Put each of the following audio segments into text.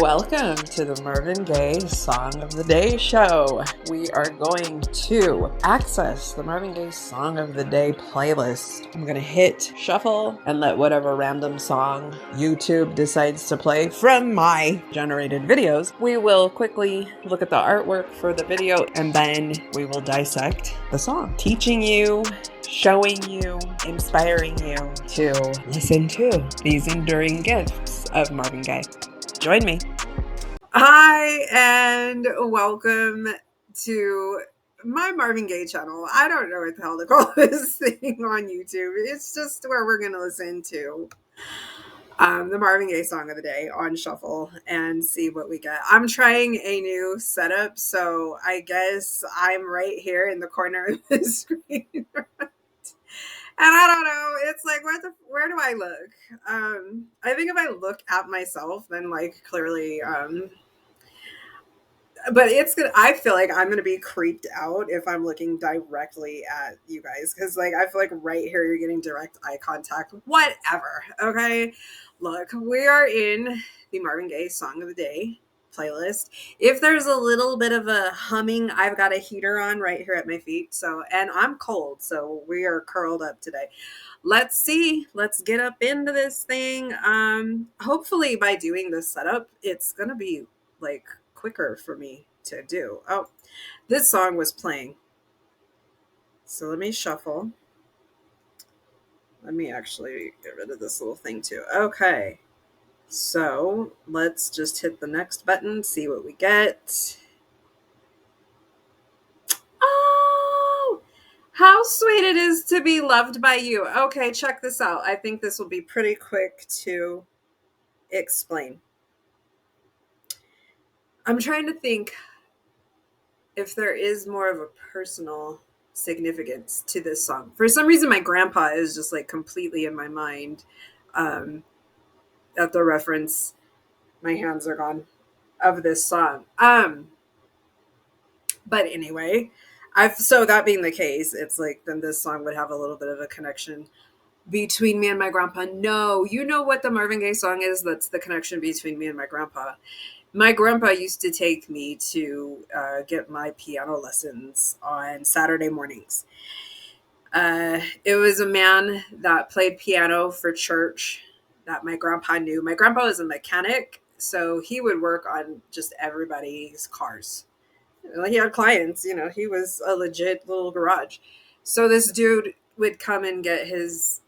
Welcome to the Marvin Gaye Song of the Day show. We are going to access the Marvin Gaye Song of the Day playlist. I'm going to hit shuffle and let whatever random song YouTube decides to play from my generated videos. We will quickly look at the artwork for the video and then we will dissect the song, teaching you, showing you, inspiring you to listen to these enduring gifts of Marvin Gaye. Join me. Hi, and welcome to my Marvin Gaye channel. I don't know what the hell to call this thing on YouTube. It's just where we're going to listen to the Marvin Gaye Song of the Day on shuffle and see what we get. I'm trying a new setup, so I guess I'm right here in the corner of the screen. And I don't know. It's like, where do I look? I think if I look at myself, then like clearly, but it's gonna. I feel like I'm gonna be creeped out if I'm looking directly at you guys because like I feel like right here you're getting direct eye contact. Whatever. Okay. Look, we are in the Marvin Gaye Song of the Day playlist. If there's a little bit of a humming, I've got a heater on right here at my feet. So, and I'm cold, so we are curled up today. Let's see. Let's get up into this thing. Hopefully by doing this setup, it's going to be like quicker for me to do. Oh, this song was playing. So let me shuffle. Let me actually get rid of this little thing too. Okay. So let's just hit the next button, see what we get. Oh, how sweet it is to be loved by you. Okay, check this out. I think this will be pretty quick to explain. I'm trying to think if there is more of a personal significance to this song. For some reason, my grandpa is just like completely in my mind. At the reference, my hands are gone, of this song. But anyway, so that being the case, it's like then this song would have a little bit of a connection between me and my grandpa. No, you know what the Marvin Gaye song is? That's the connection between me and my grandpa. My grandpa used to take me to get my piano lessons on Saturday mornings. It was a man that played piano for church that my grandpa knew. My grandpa was a mechanic, so he would work on just everybody's cars. He had clients, he was a legit little garage. So this dude would come and get this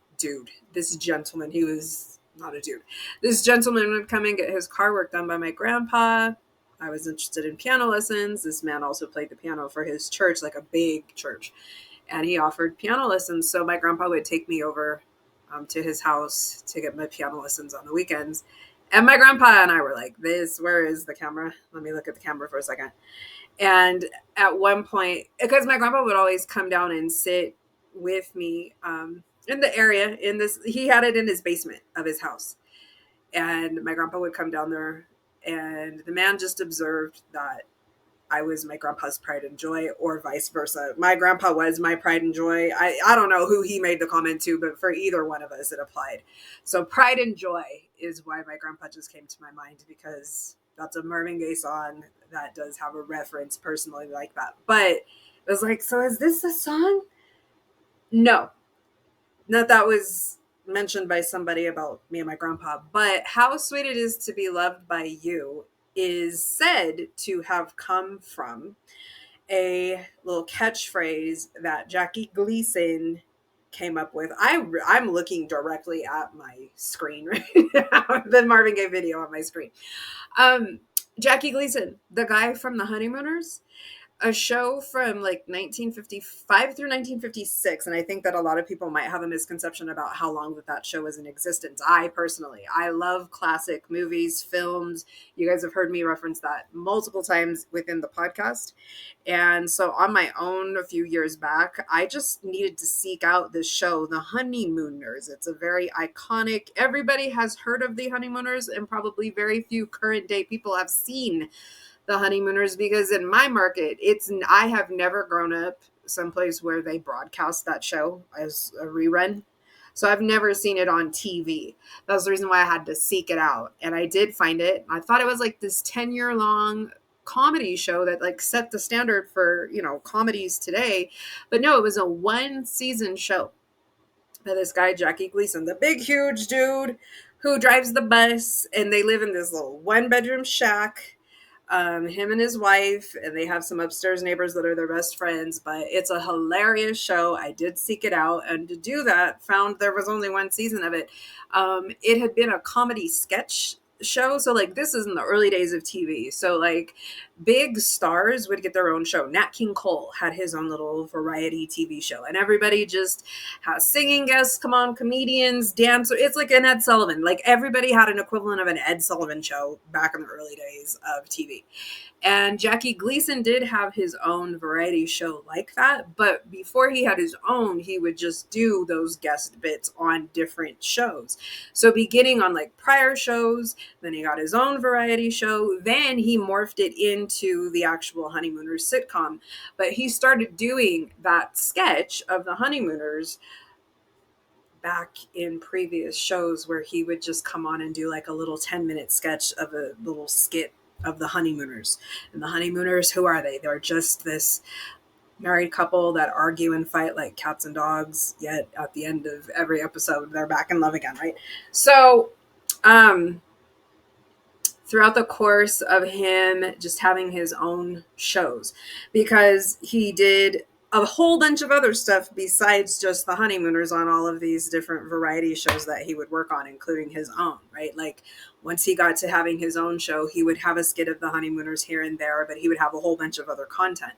gentleman, he was not a dude. This gentleman would come and get his car work done by my grandpa. I was interested in piano lessons. This man also played the piano for his church, like a big church. And he offered piano lessons. So my grandpa would take me over to his house to get my piano lessons on the weekends. And my grandpa and I were like, where is the camera? Let me look at the camera for a second. And at one point, because my grandpa would always come down and sit with me in the area he had it in his basement of his house. And my grandpa would come down there and the man just observed that I was my grandpa's pride and joy, or vice versa. My grandpa was my pride and joy. I don't know who he made the comment to, but for either one of us, it applied. So pride and joy is why my grandpa just came to my mind, because that's a Marvin Gaye song that does have a reference personally like that. But it was like, so is this a song? No. Not that was mentioned by somebody about me and my grandpa, but how sweet it is to be loved by you is said to have come from a little catchphrase that Jackie Gleason came up with. I'm looking directly at my screen right now, the Marvin Gaye video on my screen. Jackie Gleason, the guy from the Honeymooners, a show from like 1955 through 1956. And I think that a lot of people might have a misconception about how long that show was in existence. I love classic movies, films. You guys have heard me reference that multiple times within the podcast. And so on my own, a few years back, I just needed to seek out this show, The Honeymooners. It's a very iconic, everybody has heard of The Honeymooners, and probably very few current day people have seen The Honeymooners, because in my market, I have never grown up someplace where they broadcast that show as a rerun. So I've never seen it on TV. That was the reason why I had to seek it out. And I did find it. I thought it was like this 10-year long comedy show that like set the standard for, comedies today. But no, it was a one season show by this guy, Jackie Gleason, the big, huge dude who drives the bus. And they live in this little one bedroom shack, him and his wife, and they have some upstairs neighbors that are their best friends. But it's a hilarious show. I did seek it out, and to do that, found there was only one season of it. It had been a comedy sketch show, so like this is in the early days of TV. So like big stars would get their own show. Nat King Cole had his own little variety TV show, and everybody just has singing guests come on, comedians, dance. It's like an Ed Sullivan. Like everybody had an equivalent of an Ed Sullivan show back in the early days of TV. And Jackie Gleason did have his own variety show like that. But before he had his own, he would just do those guest bits on different shows. So beginning on like prior shows, then he got his own variety show. Then he morphed it into the actual Honeymooners sitcom. But he started doing that sketch of the Honeymooners back in previous shows where he would just come on and do like a little 10-minute sketch of a little skit of the Honeymooners. And the Honeymooners, who are they? They're just this married couple that argue and fight like cats and dogs, yet at the end of every episode they're back in love again, right? So throughout the course of him just having his own shows, because he did a whole bunch of other stuff besides just the Honeymooners on all of these different variety shows that he would work on, including his own, right? Like once he got to having his own show, he would have a skit of the Honeymooners here and there, but he would have a whole bunch of other content.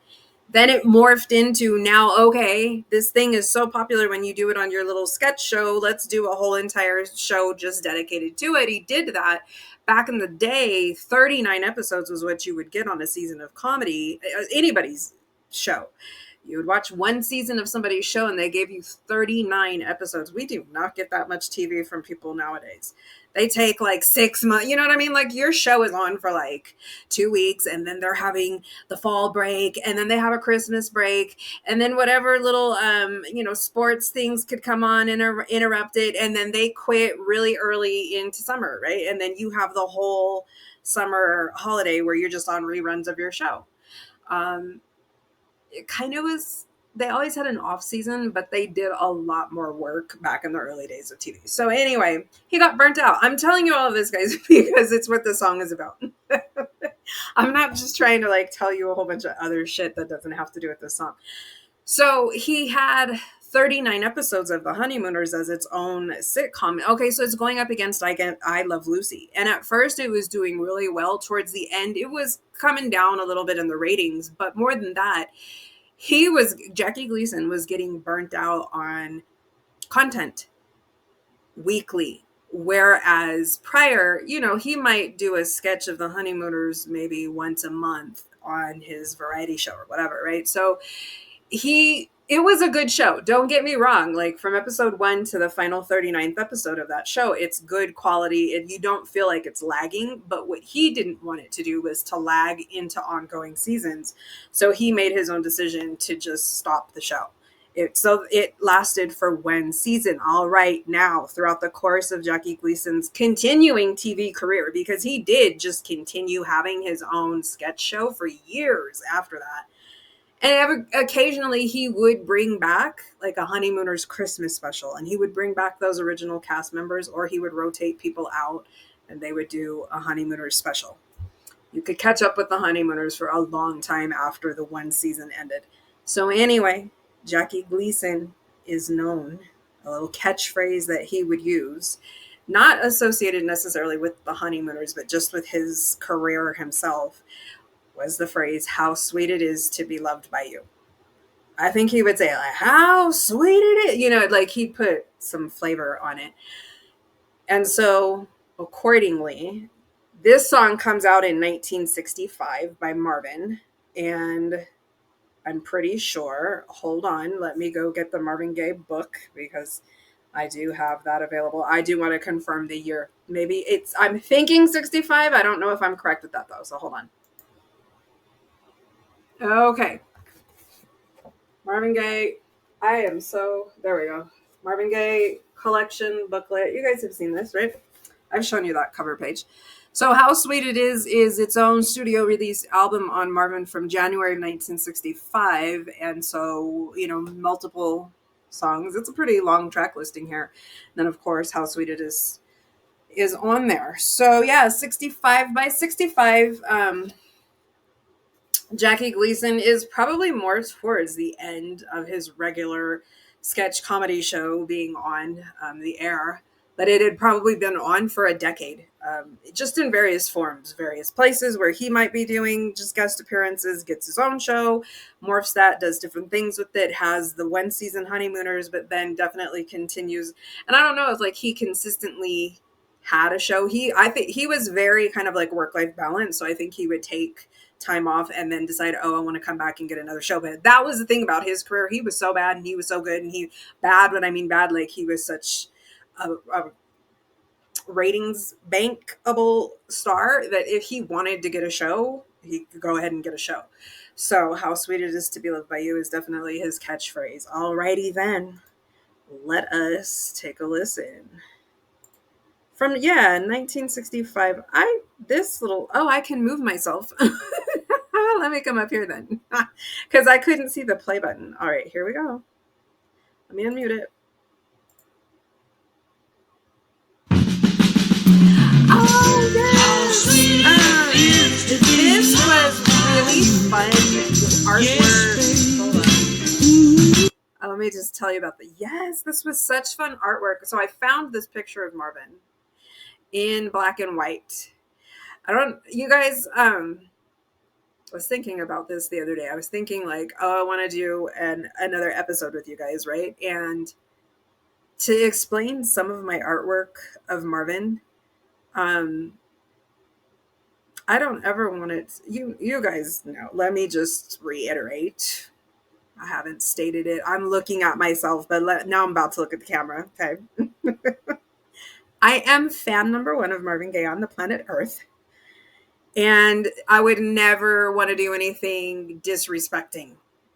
Then it morphed into now, okay, this thing is so popular when you do it on your little sketch show. Let's do a whole entire show just dedicated to it. He did that. Back in the day, 39 episodes was what you would get on a season of comedy, anybody's show. You would watch one season of somebody's show and they gave you 39 episodes. We do not get that much TV from people nowadays. They take like 6 months. You know what I mean? Like your show is on for like 2 weeks, and then they're having the fall break, and then they have a Christmas break, and then whatever little, sports things could come on and interrupt it. And then they quit really early into summer, right? And then you have the whole summer holiday where you're just on reruns of your show. It kind of was, they always had an off season, but they did a lot more work back in the early days of TV. So anyway, he got burnt out. I'm telling you all of this, guys, because it's what the song is about. I'm not just trying to like tell you a whole bunch of other shit that doesn't have to do with this song. So he had 39 episodes of The Honeymooners as its own sitcom. Okay, so it's going up against I Love Lucy. And at first it was doing really well. Towards the end, it was coming down a little bit in the ratings. But more than that, Jackie Gleason was getting burnt out on content weekly. Whereas prior, he might do a sketch of the Honeymooners maybe once a month on his variety show or whatever, right? So it was a good show. Don't get me wrong. Like from episode 1 to the final 39th episode of that show, it's good quality and you don't feel like it's lagging. But what he didn't want it to do was to lag into ongoing seasons. So he made his own decision to just stop the show. So it lasted for one season. All right, now throughout the course of Jackie Gleason's continuing TV career, because he did just continue having his own sketch show for years after that. And occasionally he would bring back like a Honeymooners Christmas special, and he would bring back those original cast members, or he would rotate people out and they would do a Honeymooners special. You could catch up with the Honeymooners for a long time after the one season ended. So anyway, Jackie Gleason is known, a little catchphrase that he would use, not associated necessarily with the Honeymooners, but just with his career himself, was the phrase, "How sweet it is to be loved by you." I think he would say like, "How sweet it is," like he put some flavor on it. And so accordingly, this song comes out in 1965 by Marvin, and I'm pretty sure, hold on, let me go get the Marvin Gaye book because I do have that available. I do want to confirm the year. Maybe I'm thinking 65. I don't know if I'm correct with that though, so hold on. Okay. Marvin Gaye. There we go. Marvin Gaye collection booklet. You guys have seen this, right? I've shown you that cover page. So How Sweet It is its own studio release album on Marvin from January of 1965. And so, multiple songs. It's a pretty long track listing here. And then, of course, How Sweet It is on there. So, yeah, 65 by 65. Jackie Gleason is probably more towards the end of his regular sketch comedy show being on the air, but it had probably been on for a decade, just in various forms, various places where he might be doing just guest appearances, gets his own show, morphs that, does different things with it, has the one season Honeymooners, but then definitely continues. And I don't know if like he consistently had a show. I think he was very kind of like work life balance, so I think he would take time off and then decide, oh, I want to come back and get another show. But that was the thing about his career. He was so bad and he was so good. And he bad, when I mean bad, like he was such a ratings bankable star that if he wanted to get a show, he could go ahead and get a show. So How Sweet It Is to Be Loved by You is definitely his catchphrase. Alrighty then, let us take a listen. From 1965. I can move myself. Let me come up here then. Because I couldn't see the play button. All right, here we go. Let me unmute it. Oh, yes! This was really fun. The artwork. Hold on. Let me just tell you about this was such fun artwork. So I found this picture of Marvin in black and white. You guys, I was thinking about this the other day. I was thinking like, oh, I want to do another episode with you guys, right? And to explain some of my artwork of Marvin, I don't ever want it. You guys know. Let me just reiterate. I haven't stated it. I'm looking at myself, but now I'm about to look at the camera. Okay. I am fan number one of Marvin Gaye on the planet Earth. And I would never want to do anything disrespecting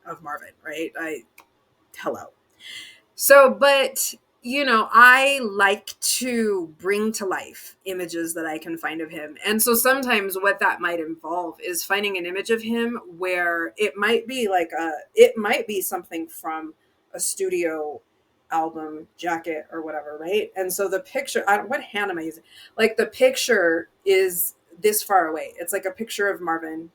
of Marvin, right? Hello. So, but, I like to bring to life images that I can find of him. And so sometimes what that might involve is finding an image of him where it might be something from a studio album jacket or whatever, right? And so the picture, what hand am I using? Like the picture is this far away. It's like a picture of Marvin,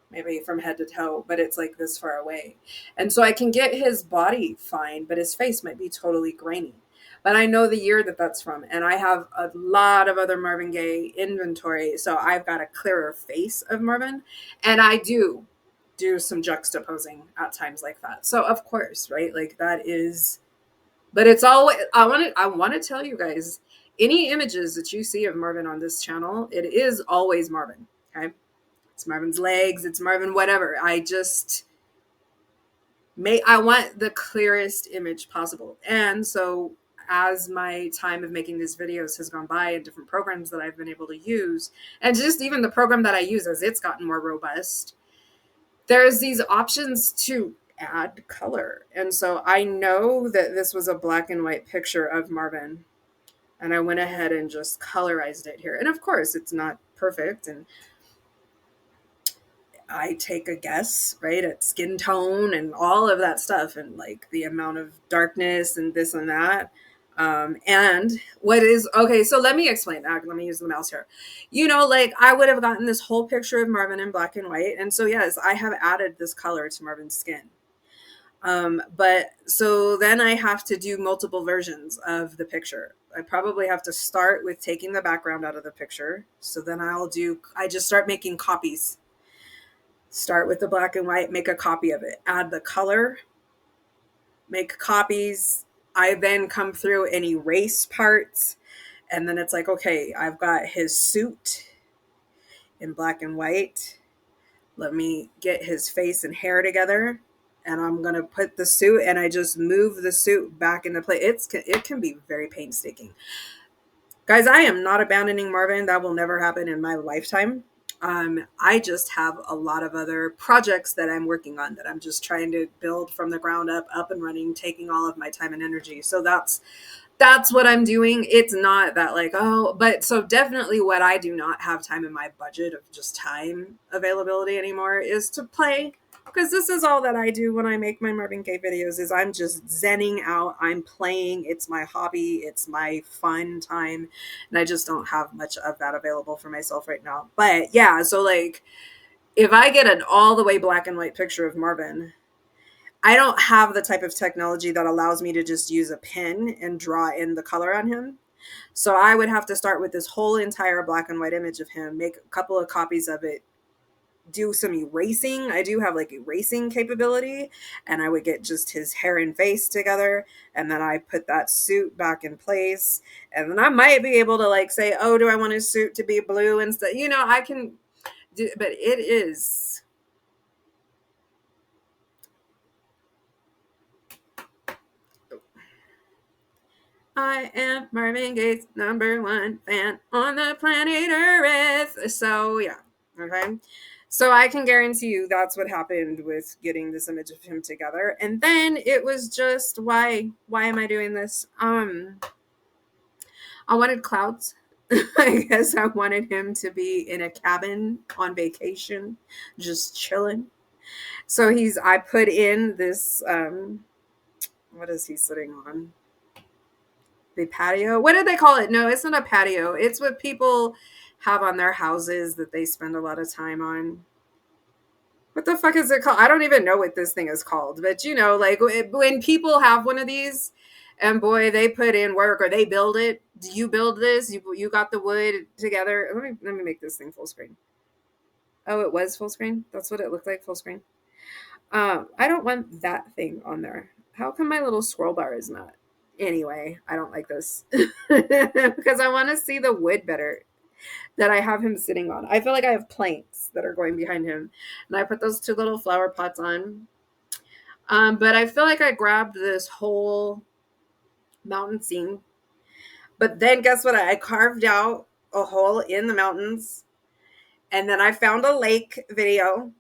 maybe from head to toe, but it's like this far away. And so I can get his body fine, but his face might be totally grainy. But I know the year that that's from, and I have a lot of other Marvin Gaye inventory, so I've got a clearer face of Marvin, and I do some juxtaposing at times like that. So of course, right? Like that is, but it's always, I want to tell you guys, any images that you see of Marvin on this channel, it is always Marvin. Okay. It's Marvin's legs. It's Marvin, whatever. I want the clearest image possible. And so as my time of making these videos has gone by and different programs that I've been able to use, and just even the program that I use as it's gotten more robust, there's these options to add color. And so I know that this was a black and white picture of Marvin, and I went ahead and just colorized it here. And of course it's not perfect, and I take a guess, right, at skin tone and all of that stuff, and like the amount of darkness and this and that. And what is okay, so let me explain that. Let me use the mouse here. Like I would have gotten this whole picture of Marvin in black and white. And so, yes, I have added this color to Marvin's skin. But so then I have to do multiple versions of the picture. I probably have to start with taking the background out of the picture. So then I just start making copies. Start with the black and white, make a copy of it, add the color, make copies. I then come through and erase parts. And then it's like, okay, I've got his suit in black and white. Let me get his face and hair together. And I'm going to put the suit, and I just move the suit back into place. It can be very painstaking. Guys, I am not abandoning Marvin. That will never happen in my lifetime. I just have a lot of other projects that I'm working on that I'm just trying to build from the ground up and running, taking all of my time and energy. So that's what I'm doing. It's not that like, oh, but so definitely what I do not have time in my budget of just time availability anymore is to play. Because this is all that I do when I make my Marvin Gaye videos is I'm just zenning out. I'm playing. It's my hobby. It's my fun time. And I just don't have much of that available for myself right now. But yeah, so like if I get an all the way black and white picture of Marvin, I don't have the type of technology that allows me to just use a pen and draw in the color on him. So I would have to start with this whole entire black and white image of him, make a couple of copies of it, do some erasing. I do have like erasing capability, and I would get just his hair and face together, and then I put that suit back in place, and then I might be able to like say, oh, do I want his suit to be blue instead? You know, I can do, but it is. I am Marvin Gaye's #1 fan on the planet Earth. So yeah, okay. So I can guarantee you that's what happened with getting this image of him together. And then it was just why am I doing this? I wanted clouds. I guess I wanted him to be in a cabin on vacation, just chilling. So I put in this what is he sitting on? The patio. What did they call it? No, it's not a patio. It's what people have on their houses that they spend a lot of time on. What the fuck is it called? I don't even know what this thing is called. But you know, like when people have one of these, and boy, they put in work or they build it. Do you build this? You got the wood together. Let me make this thing full screen. Oh, it was full screen. That's what it looked like, full screen. I don't want that thing on there. How come my little scroll bar is not? Anyway, I don't like this because I want to see the wood better that I have him sitting on. I feel like I have planks that are going behind him, and I put those 2 little flower pots on. But I feel like I grabbed this whole mountain scene, but then guess what? I carved out a hole in the mountains, and then I found a lake video,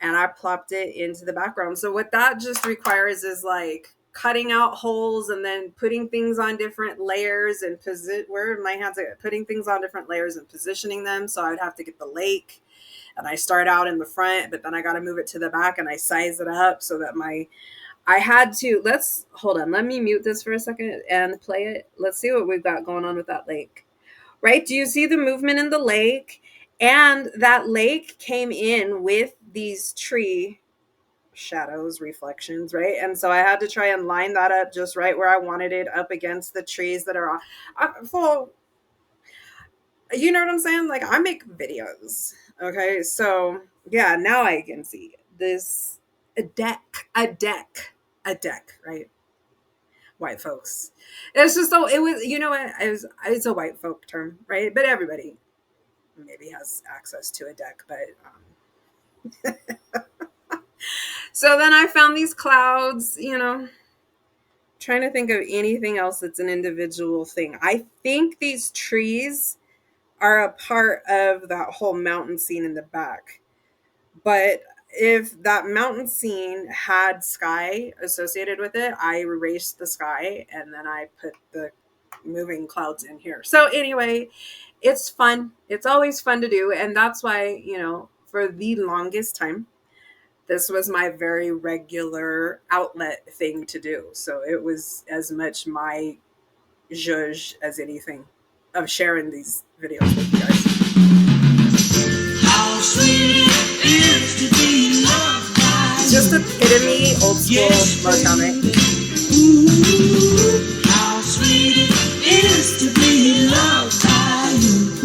and I plopped it into the background. So what that just requires is like cutting out holes and then putting things on different layers and where my hands are putting things on different layers and positioning them. So I would have to get the lake, and I start out in the front, but then I got to move it to the back, and I size it up so that hold on. Let me mute this for a second and play it. Let's see what we've got going on with that lake. Right? Do you see the movement in the lake? And that lake came in with these tree shadows, reflections, right? And so I had to try and line that up just right where I wanted it, up against the trees that are full. You know what I'm saying? Like, I make videos. Okay. So yeah, now I can see this a deck, right? White folks. It's just so it was, you know what? It's a white folk term, right? But everybody maybe has access to a deck, but so then I found these clouds, you know, trying to think of anything else that's an individual thing. I think these trees are a part of that whole mountain scene in the back. But if that mountain scene had sky associated with it, I erased the sky and then I put the moving clouds in here. So anyway, it's fun. It's always fun to do. And that's why, you know, for the longest time, this was my very regular outlet thing to do. So it was as much my zhuzh as anything of sharing these videos with you guys. How sweet it is to be loved by just epitome old school Motown, right? How sweet it is to be loved by you.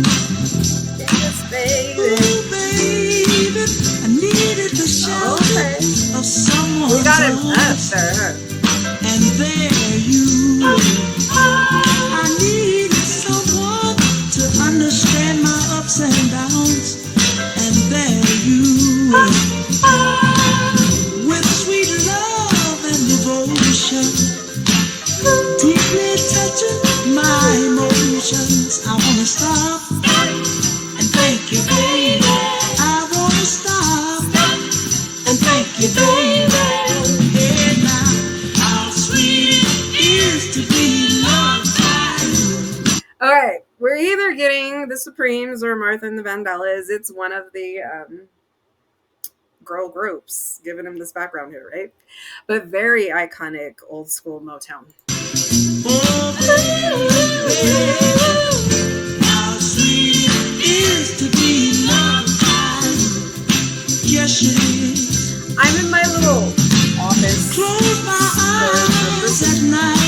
Yes, baby. Oh, baby, I needed the shelter of someone. We got him up there, and there you I needed someone to understand my Supremes or Martha and the Vandellas. It's one of the girl groups giving him this background here, right? But very iconic old school Motown. Oh, how sweet it is to be loved. Yes, it is. I'm in my little office. Close my eyes at night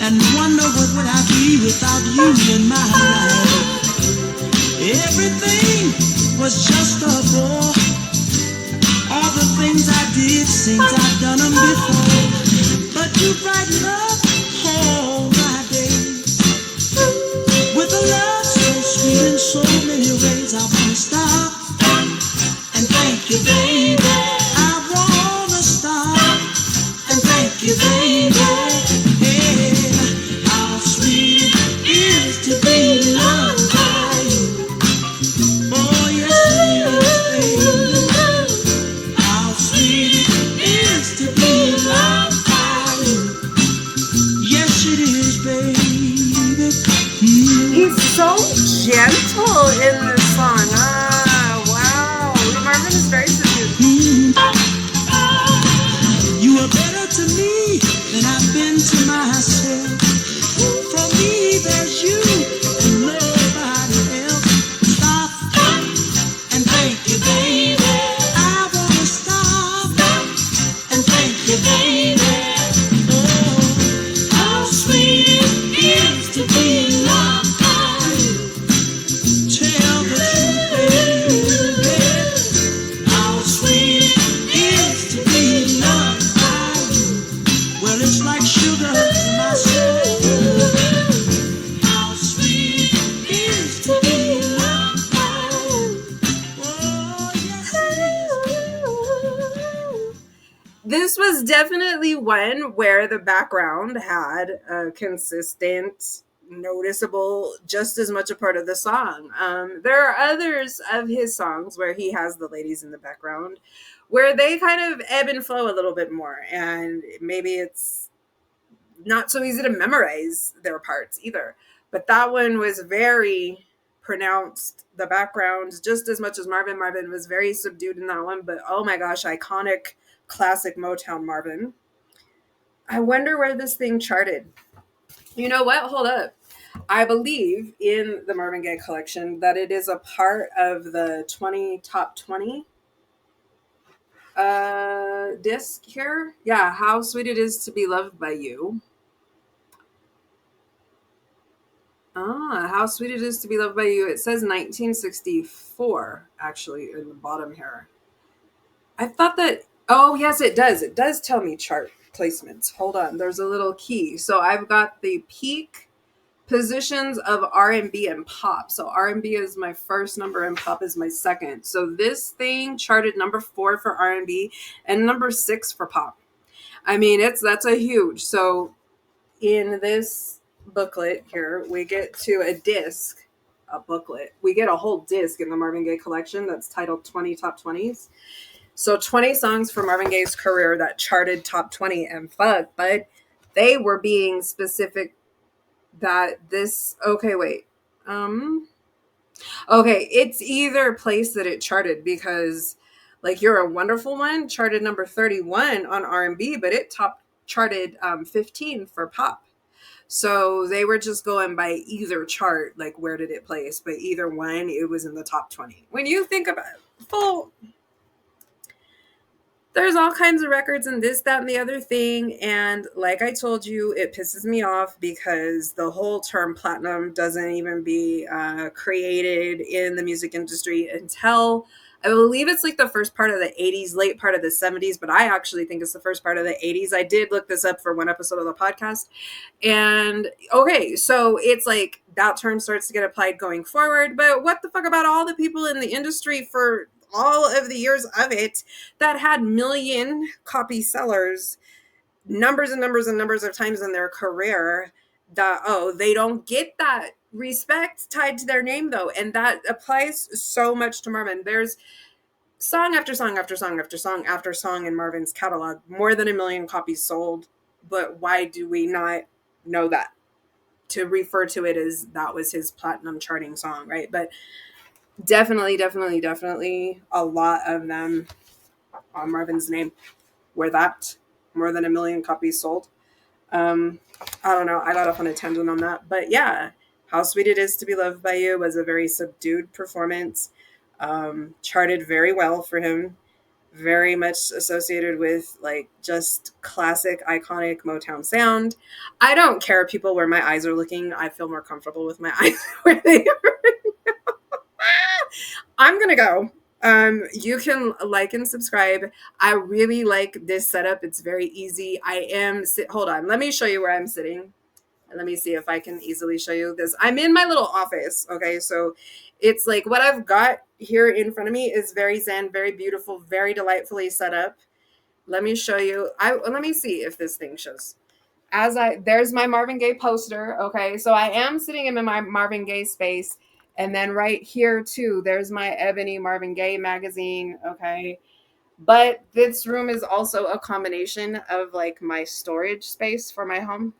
and wonder what would I be without you in my life. Everything was just a bore. All the things I did seems I've done them before. But you brighten up all my days with a love so sweet in so many ways. I wanna stop and thank you, baby. I wanna stop and thank you, baby. Yeah, how sweet it is to be loved by you. Oh yes, it is, baby. How sweet it is to be loved by you. Yes, it is, baby. He's so gentle in this song. Wow. Marvin is very subdued. You are better to me than I've been to myself. For me, there's you and nobody else. Stop and thank you, baby. I wanna stop and thank you, baby. Oh, how sweet it is to be loved by you. Tell the truth, baby. How sweet it is to be loved by you. Well, it's like sugar to my soul. How sweet it is to be loved by you. Oh, yes, it is. This was definitely one where the background had a consistent, noticeable, just as much a part of the song. There are others of his songs where he has the ladies in the background, where they kind of ebb and flow a little bit more, and maybe it's not so easy to memorize their parts either. But that one was very pronounced, the background, just as much as Marvin. Marvin was very subdued in that one, but oh my gosh, iconic, classic Motown Marvin. I wonder where this thing charted. You know what? Hold up. I believe in the Marvin Gaye collection that it is a part of the 20 top 20 disc here. Yeah, How Sweet It Is to Be Loved by You. How Sweet It Is to Be Loved by You. It says 1964, actually, in the bottom here. I thought that, oh, yes, it does. It does tell me chart placements. Hold on. There's a little key. So I've got the peak positions of R&B and pop. So R&B is my first number and pop is my second. So this thing charted number 4 for R&B and number 6 for pop. I mean, that's a huge. So in this booklet here, we get to a disc, a booklet. We get a whole disc in the Marvin Gaye collection that's titled 20 Top 20s. So 20 songs from Marvin Gaye's career that charted top 20, and fuck, but they were being specific that this, okay, wait. Okay, it's either place that it charted, because like You're a Wonderful One charted number 31 on R&B, but it charted 15 for pop. So they were just going by either chart, like where did it place, but either one, it was in the top 20. When you think about full, there's all kinds of records and this, that, and the other thing. And like I told you, it pisses me off because the whole term platinum doesn't even be created in the music industry until, I believe it's like the first part of the 80s, late part of the 70s, but I actually think it's the first part of the 80s. I did look this up for one episode of the podcast. And okay, so it's like that term starts to get applied going forward. But what the fuck about all the people in the industry for all of the years of it that had million copy sellers, numbers and numbers and numbers of times in their career, that, oh, they don't get that respect tied to their name though. And that applies so much to Marvin. There's song after song after song after song after song in Marvin's catalog, more than 1 million copies sold. But why do we not know that? to refer to it as that was his platinum charting song, right? But definitely, definitely, definitely a lot of them on Marvin's name were that. More than 1 million copies sold. Um, I don't know. I got off on a tangent on that. But yeah, How Sweet It Is to Be Loved by You was a very subdued performance. Charted very well for him. Very much associated with like just classic, iconic Motown sound. I don't care, people, where my eyes are looking. I feel more comfortable with my eyes where they are. I'm gonna go. You can like and subscribe. I really like this setup. It's very easy. Hold on. Let me show you where I'm sitting. Let me see if I can easily show you this. I'm in my little office. Okay. So it's like what I've got here in front of me is very zen, very beautiful, very delightfully set up. Let me show you. Let me see if this thing shows. There's my Marvin Gaye poster. Okay. So I am sitting in my Marvin Gaye space. And then right here too, there's my Ebony Marvin Gaye magazine. Okay. But this room is also a combination of like my storage space for my home.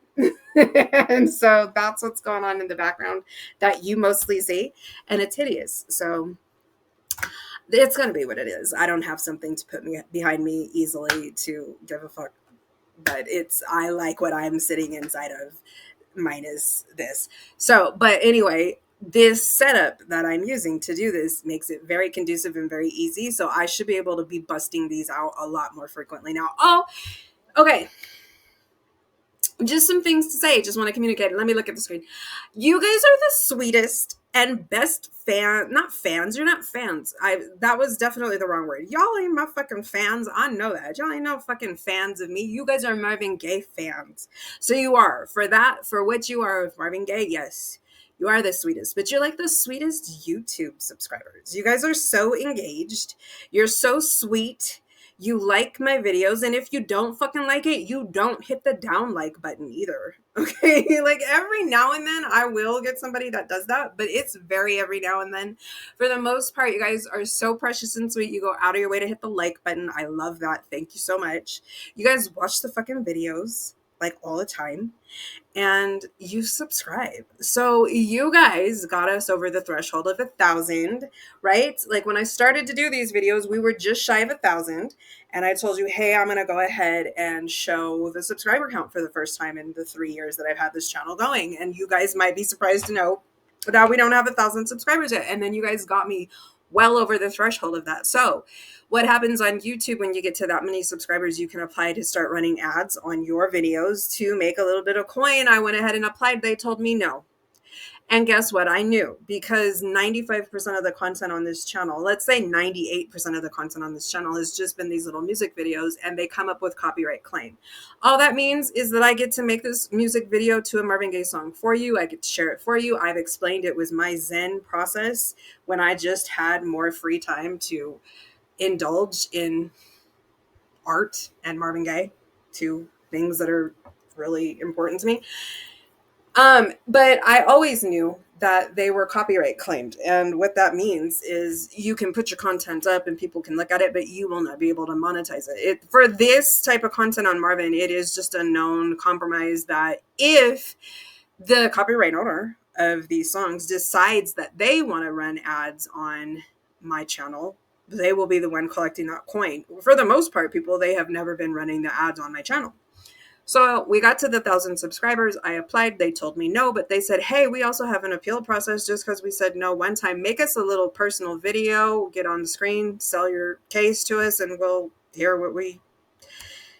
And so that's what's going on in the background that you mostly see. And it's hideous. So it's going to be what it is. I don't have something to put me behind me easily to give a fuck. But I like what I'm sitting inside of minus this. So, but anyway, this setup that I'm using to do this makes it very conducive and very easy. So I should be able to be busting these out a lot more frequently now. Oh, okay. Just some things to say. Just want to communicate. Let me look at the screen. You guys are the sweetest and best not fans. You're not fans. That was definitely the wrong word. Y'all ain't my fucking fans. I know that. Y'all ain't no fucking fans of me. You guys are Marvin Gaye fans. So you are. For what you are with Marvin Gaye, yes. You are the sweetest, but you're like the sweetest YouTube subscribers. You guys are so engaged. You're so sweet. You like my videos, and if you don't fucking like it, you don't hit the down like button either. Okay? Like every now and then I will get somebody that does that, but it's very every now and then. For the most part, you guys are so precious and sweet. You go out of your way to hit the like button. I love that. Thank you so much. You guys watch the fucking videos like all the time, and you subscribe. So you guys got us over the threshold of 1,000, right? Like when I started to do these videos, we were just shy of 1,000. And I told you, hey, I'm going to go ahead and show the subscriber count for the first time in the 3 years that I've had this channel going. And you guys might be surprised to know that we don't have 1,000 subscribers yet. And then you guys got me well over the threshold of that. So what happens on YouTube when you get to that many subscribers, you can apply to start running ads on your videos to make a little bit of coin. I went ahead and applied. They told me no. And guess what? I knew, because 95% of the content on this channel, let's say 98% of the content on this channel has just been these little music videos, and they come up with copyright claim. All that means is that I get to make this music video to a Marvin Gaye song for you. I get to share it for you. I've explained it was my Zen process when I just had more free time to indulge in art and Marvin Gaye, two things that are really important to me. But I always knew that they were copyright claimed. And what that means is you can put your content up and people can look at it, but you will not be able to monetize it. For this type of content on Marvin, it is just a known compromise that if the copyright owner of these songs decides that they want to run ads on my channel, they will be the one collecting that coin. For the most part, people, they have never been running the ads on my channel. So we got to the 1,000 subscribers. I applied. They told me no, but they said, hey, we also have an appeal process. Just because we said no one time, make us a little personal video, get on the screen, sell your case to us, and we'll hear what we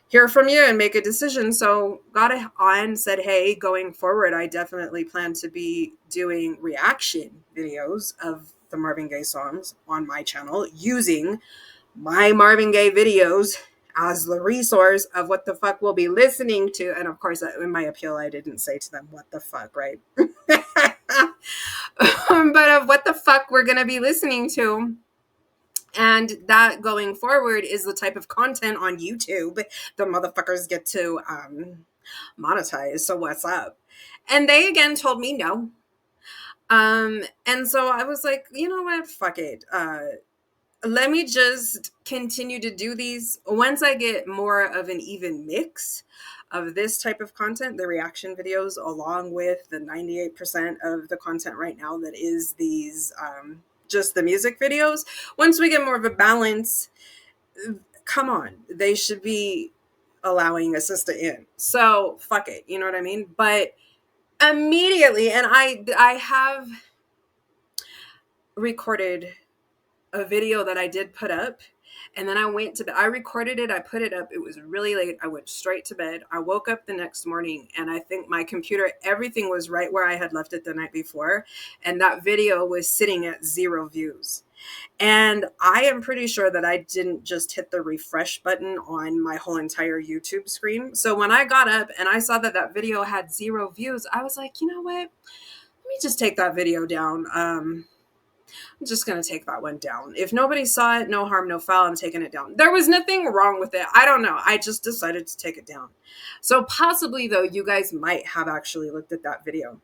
hear from you and make a decision. So got it on, said, hey, going forward, I definitely plan to be doing reaction videos of the Marvin Gaye songs on my channel using my Marvin Gaye videos as the resource of what the fuck we'll be listening to. And of course, in my appeal, I didn't say to them, what the fuck, right? But of what the fuck we're going to be listening to. And that going forward is the type of content on YouTube the motherfuckers get to monetize. So what's up? And they again told me no. And so I was like, you know what? Fuck it. Let me just continue to do these. Once I get more of an even mix of this type of content, the reaction videos, along with the 98% of the content right now that is these just the music videos. Once we get more of a balance, come on, they should be allowing a sister in. So fuck it, you know what I mean? But immediately, and I have recorded a video that I did put up. And then I went to bed. I recorded it. I put it up. It was really late. I went straight to bed. I woke up the next morning and I think my computer, everything was right where I had left it the night before. And that video was sitting at 0 views. And I am pretty sure that I didn't just hit the refresh button on my whole entire YouTube screen. So when I got up and I saw that that video had 0 views, I was like, you know what? Let me just take that video down. I'm just going to take that one down. If nobody saw it, no harm, no foul. I'm taking it down. There was nothing wrong with it. I don't know. I just decided to take it down. So possibly, though, you guys might have actually looked at that video.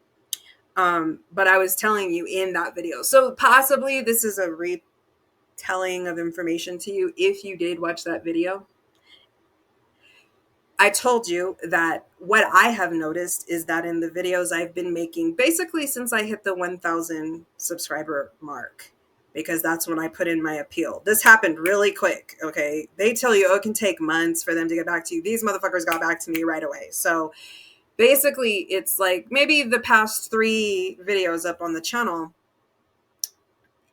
But I was telling you in that video. So possibly this is a retelling of information to you if you did watch that video. I told you that what I have noticed is that in the videos I've been making, basically since I hit the 1,000 subscriber mark, because that's when I put in my appeal. This happened really quick, okay? They tell you it can take months for them to get back to you. These motherfuckers got back to me right away. So basically, it's like maybe the past 3 videos up on the channel,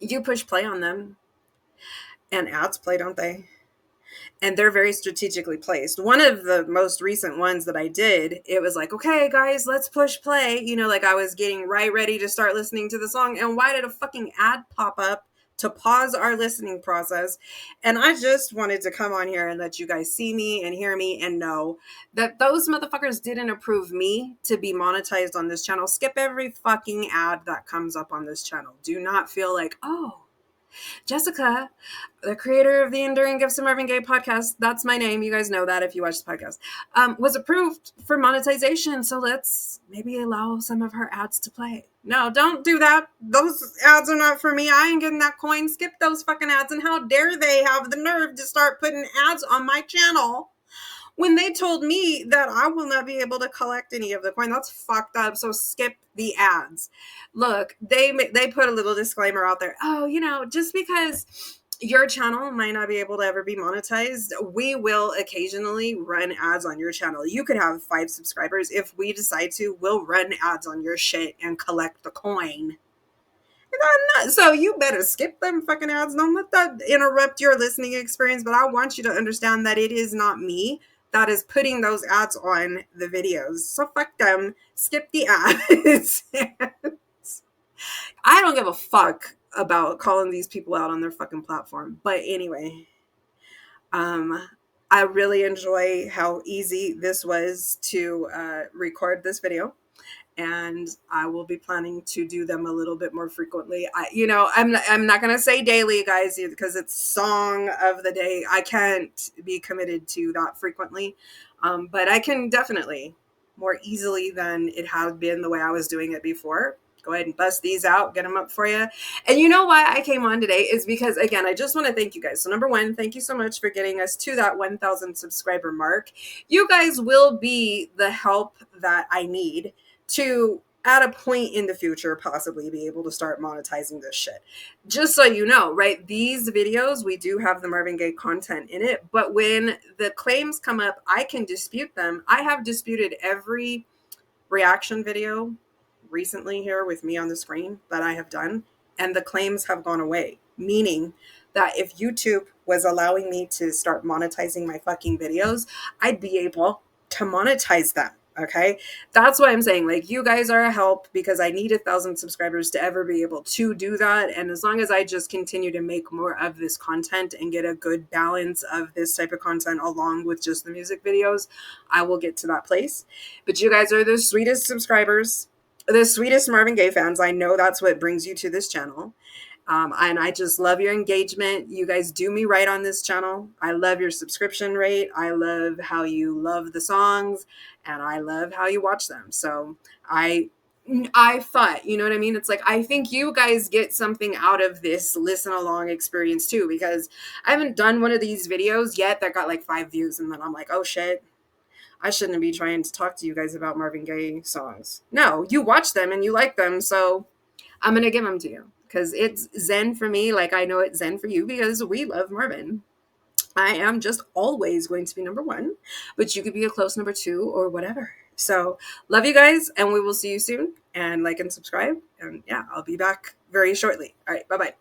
you push play on them, and ads play, don't they? And they're very strategically placed. One of the most recent ones that I did, it was like, okay, guys, let's push play. You know, like I was getting right ready to start listening to the song. And why did a fucking ad pop up to pause our listening process? And I just wanted to come on here and let you guys see me and hear me and know that those motherfuckers didn't approve me to be monetized on this channel. Skip every fucking ad that comes up on this channel. Do not feel like, oh, Jessica, the creator of the Enduring Gifts of Marvin Gaye podcast, that's my name. You guys know that if you watch the podcast, was approved for monetization. So let's maybe allow some of her ads to play. No, don't do that. Those ads are not for me. I ain't getting that coin. Skip those fucking ads. And how dare they have the nerve to start putting ads on my channel when they told me that I will not be able to collect any of the coin. That's fucked up. So skip the ads. Look, they put a little disclaimer out there. Oh, you know, just because your channel might not be able to ever be monetized, we will occasionally run ads on your channel. You could have 5 subscribers. If we decide to, we'll run ads on your shit and collect the coin. So you better skip them fucking ads. Don't let that interrupt your listening experience. But I want you to understand that it is not me that is putting those ads on the videos. So fuck them. Skip the ads. I don't give a fuck about calling these people out on their fucking platform. But anyway, I really enjoy how easy this was to record this video. And I will be planning to do them a little bit more frequently. I'm not going to say daily, guys, because it's song of the day. I can't be committed to that frequently. But I can definitely more easily than it had been the way I was doing it before. Go ahead and bust these out, get them up for you. And you know why I came on today is because, again, I just want to thank you guys. So number 1, thank you so much for getting us to that 1,000 subscriber mark. You guys will be the help that I need to, at a point in the future, possibly be able to start monetizing this shit. Just so you know, right? These videos, we do have the Marvin Gaye content in it, but when the claims come up, I can dispute them. I have disputed every reaction video recently here with me on the screen that I have done, and the claims have gone away, meaning that if YouTube was allowing me to start monetizing my fucking videos, I'd be able to monetize them. Okay. That's why I'm saying, like, you guys are a help because I need 1,000 subscribers to ever be able to do that. And as long as I just continue to make more of this content and get a good balance of this type of content along with just the music videos, I will get to that place. But you guys are the sweetest subscribers, the sweetest Marvin Gaye fans. I know that's what brings you to this channel. And I just love your engagement. You guys do me right on this channel. I love your subscription rate. I love how you love the songs, and I love how you watch them. So I thought, you know what I mean? It's like, I think you guys get something out of this listen along experience too, because I haven't done one of these videos yet that got like 5 views. And then I'm like, oh shit, I shouldn't be trying to talk to you guys about Marvin Gaye songs. No, you watch them and you like them, so I'm gonna give them to you because it's zen for me. Like I know it's zen for you because we love Marvin. I am just always going to be number one, but you could be a close number two or whatever. So love you guys, and we will see you soon. And like and subscribe. And yeah, I'll be back very shortly. All right, bye bye.